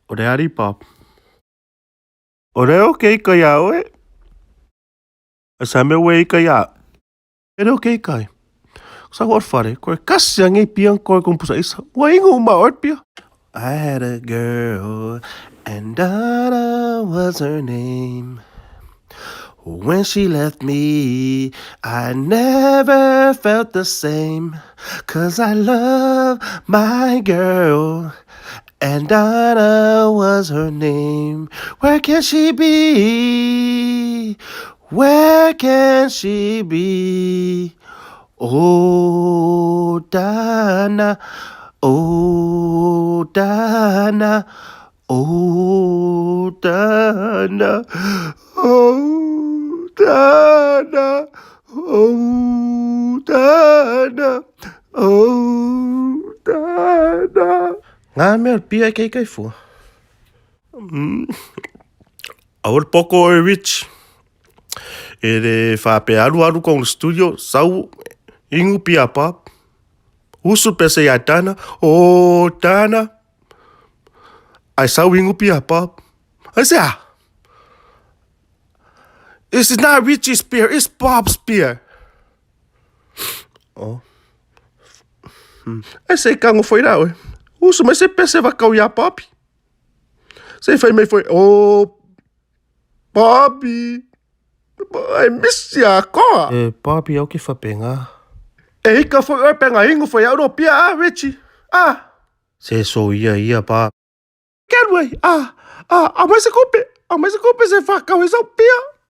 Ore ari pop. Ore o kei kai au e. Asame wei kai au. Ere o kei kai. Sa what fare. Koe kasi angi piang koe kumpusa isa. Waingu ma ort pia. I had a girl and Donna was her name. When she left me, I never felt the same. 'Cause I love my girl. And Donna was her name. Where can she be? Where can she be? Oh, Donna. Oh, Donna. Oh, Donna. Oh, Donna. Oh, Donna. Oh, Donna. Ngā mea pia kei kai fua. Aur poko e Rich. E re whape aru kong na studio. Sau ingu pia pap. Usu pese ya Dana. Oh, Dana. Ai sau ingu pia pap. Ai say, this is not Richie's beer, it's Bob's beer. Oh. Ai say kango foi rau e. Usu mai se pese wakau ya papi. Sei fai mai foi, oh, Bobby. I miss ya koa. Bobby au ki whapenga. Ika foi oi penga ingu foi au pia Richie. Se so ia pa. Kenway, a mais se kope se whakau e sau pia.